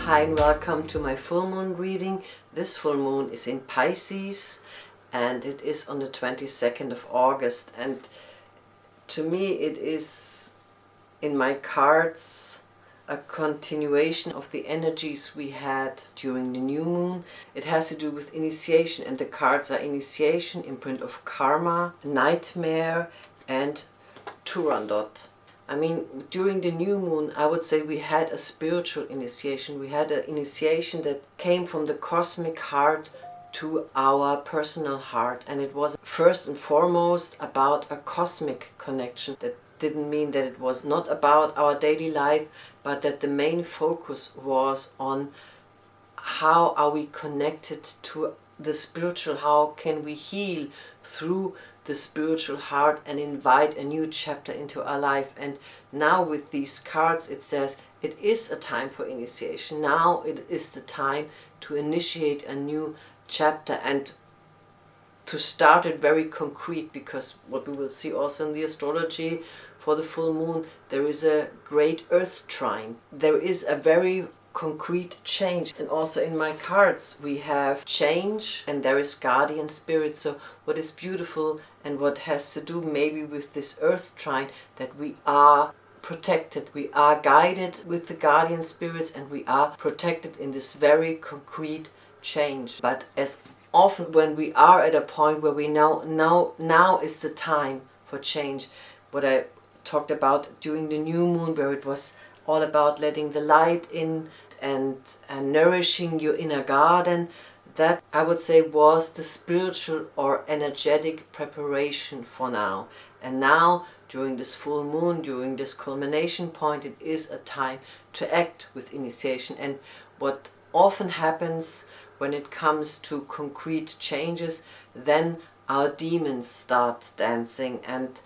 Hi and welcome to my full moon reading. This full moon is in Pisces and it is on the 22nd of August, and to me it is in my cards a continuation of the energies we had during the new moon. It has to do with initiation, and the cards are initiation, imprint of karma, nightmare and Turandot. I mean, during the new moon, I would say we had a spiritual initiation. We had an initiation that came from the cosmic heart to our personal heart. And it was first and foremost about a cosmic connection. That didn't mean that it was not about our daily life, but that the main focus was on how are we connected to the spiritual, how can we heal through the spiritual heart and invite a new chapter into our life. And now with these cards it says it is a time for initiation. Now it is the time to initiate a new chapter and to start it very concrete, because what we will see also in the astrology for the full moon, there is a great earth trine. There is a very concrete change. And also in my cards we have change and there is guardian spirit. So what is beautiful and what has to do maybe with this earth trine, that we are protected, we are guided with the guardian spirits, and we are protected in this very concrete change. But as often when we are at a point where we now is the time for change, what I talked about during the new moon, where it was all about letting the light in and nourishing your inner garden, that I would say was the spiritual or energetic preparation for now. And now during this full moon, during this culmination point, it is a time to act with initiation. And what often happens when it comes to concrete changes, then our demons start dancing and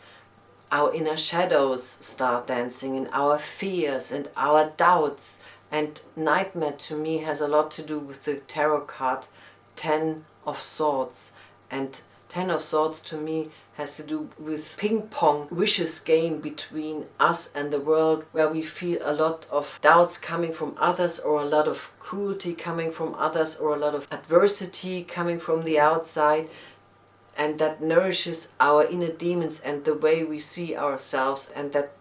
our inner shadows start dancing, and our fears and our doubts. And nightmare to me has a lot to do with the tarot card 10 of Swords. And 10 of Swords to me has to do with ping pong vicious game between us and the world, where we feel a lot of doubts coming from others, or a lot of cruelty coming from others, or a lot of adversity coming from the outside. And that nourishes our inner demons and the way we see ourselves, and that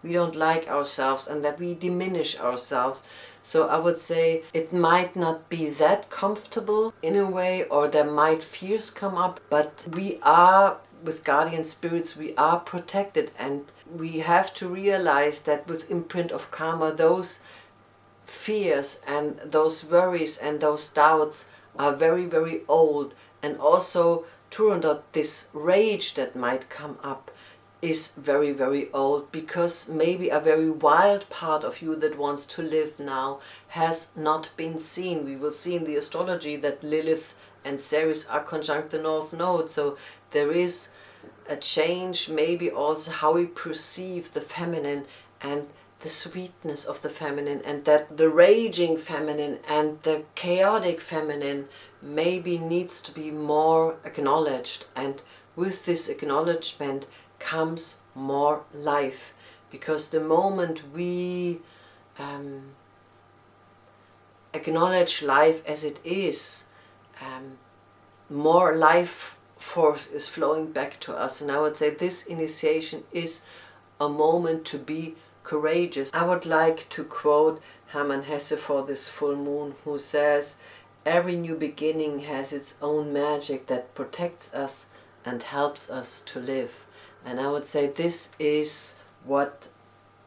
we don't like ourselves and that we diminish ourselves. So I would say it might not be that comfortable in a way, or there might fears come up, but we are, with guardian spirits, we are protected. And we have to realize that with imprint of karma, those fears and those worries and those doubts are very, very old. And also Turandot, this rage that might come up, is very, very old, because maybe a very wild part of you that wants to live now has not been seen. We will see in the astrology that Lilith and Ceres are conjunct the North Node, so there is a change, maybe also how we perceive the feminine and the sweetness of the feminine, and that the raging feminine and the chaotic feminine maybe needs to be more acknowledged. And with this acknowledgement comes more life, because the moment we acknowledge life as it is, more life force is flowing back to us. And I would say this initiation is a moment to be courageous. I would like to quote Hermann Hesse for this full moon, who says, "Every new beginning has its own magic that protects us and helps us to live." And I would say this is what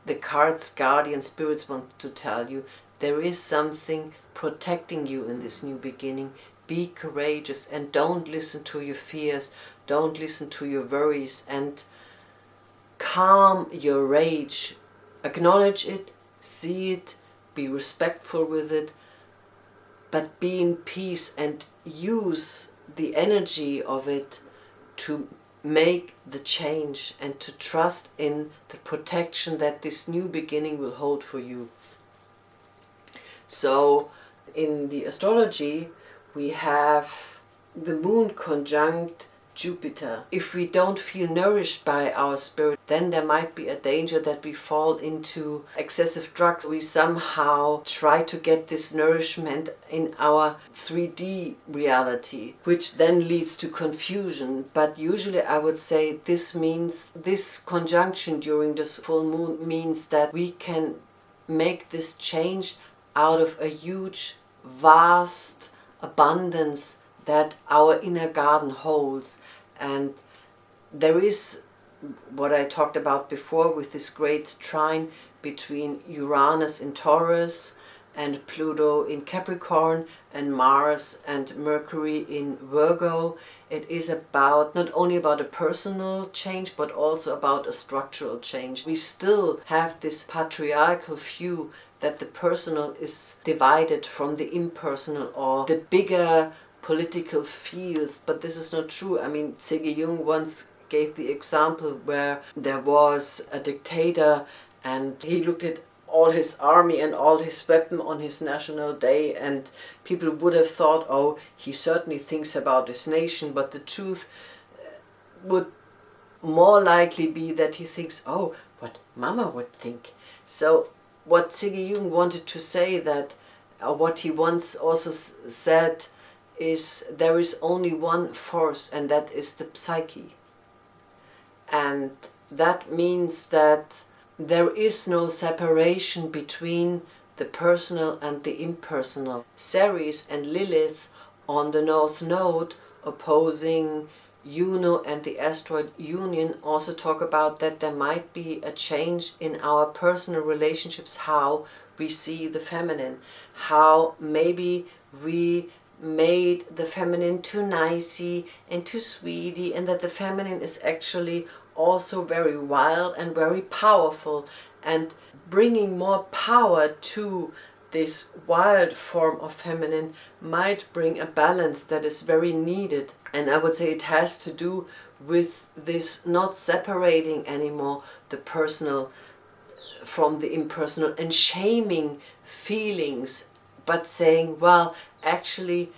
the cards guardian spirits want to tell you. There is something protecting you in this new beginning. Be courageous and don't listen to your fears, don't listen to your worries, and calm your rage. Acknowledge it, see it, be respectful with it, but be in peace and use the energy of it to make the change and to trust in the protection that this new beginning will hold for you. So in the astrology we have the moon conjunct Jupiter. If we don't feel nourished by our spirit, then there might be a danger that we fall into excessive drugs. We somehow try to get this nourishment in our 3D reality, which then leads to confusion. But usually I would say this conjunction during this full moon means that we can make this change out of a huge, vast abundance that our inner garden holds. And there is what I talked about before with this great trine between Uranus in Taurus and Pluto in Capricorn and Mars and Mercury in Virgo. It is about not only about a personal change but also about a structural change. We still have this patriarchal view that the personal is divided from the impersonal or the bigger political fields, but this is not true. I mean, C.G. Jung once gave the example where there was a dictator and he looked at all his army and all his weapon on his national day, and people would have thought, oh, he certainly thinks about his nation, but the truth would more likely be that he thinks, oh, what Mama would think. So what C.G. Jung wanted to say, that what he once also said, is there is only one force, and that is the psyche. And that means that there is no separation between the personal and the impersonal. Ceres and Lilith on the North Node opposing Juno and the asteroid Union also talk about that there might be a change in our personal relationships, how we see the feminine, how maybe we made the feminine too nicey and too sweetie, and that the feminine is actually also very wild and very powerful, and bringing more power to this wild form of feminine might bring a balance that is very needed. And I would say it has to do with this not separating anymore the personal from the impersonal and shaming feelings, but saying, well, actually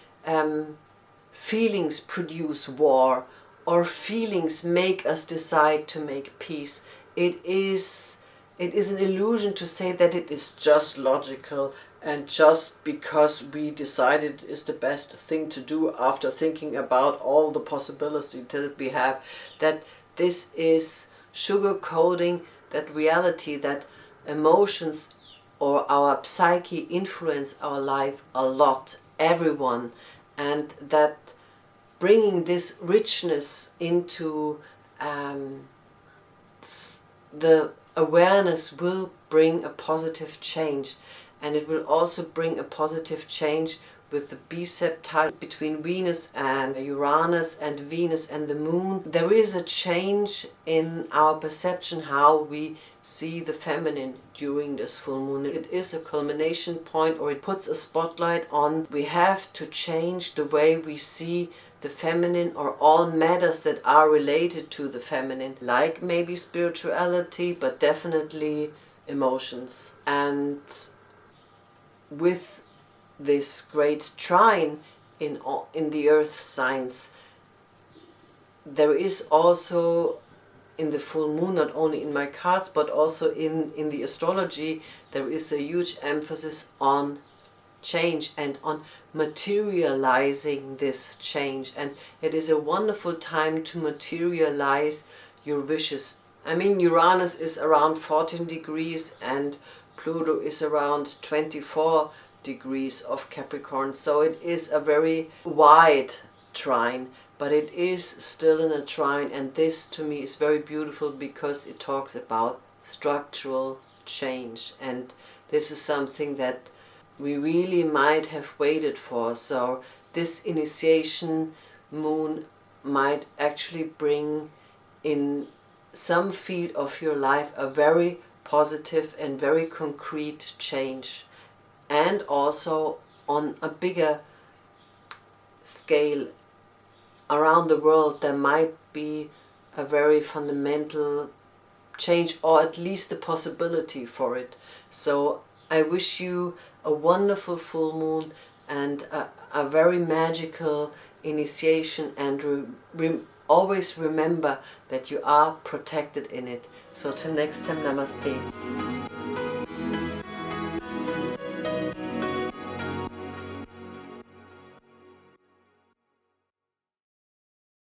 feelings produce war, or feelings make us decide to make peace. It is an illusion to say that it is just logical and just because we decided it is the best thing to do after thinking about all the possibilities that we have, that this is sugarcoating that reality, that emotions or our psyche influence our life a lot, everyone, and that bringing this richness into the awareness will bring a positive change, and it will also bring a positive change with the bisectile between Venus and Uranus and Venus and the Moon. There is a change in our perception how we see the feminine during this full moon. It is a culmination point, or it puts a spotlight on we have to change the way we see the feminine or all matters that are related to the feminine, like maybe spirituality, but definitely emotions. And with this great trine in the earth signs, there is also in the full moon, not only in my cards but also in the astrology, there is a huge emphasis on change and on materializing this change, and it is a wonderful time to materialize your wishes. I mean, Uranus is around 14 degrees and Pluto is around 24 degrees of Capricorn, so it is a very wide trine, but it is still in a trine, and this to me is very beautiful because it talks about structural change, and this is something that we really might have waited for. So this initiation moon might actually bring in some field of your life a very positive and very concrete change. And also on a bigger scale around the world there might be a very fundamental change, or at least the possibility for it. So I wish you a wonderful full moon and a very magical initiation, and always remember that you are protected in it. So till next time, namaste.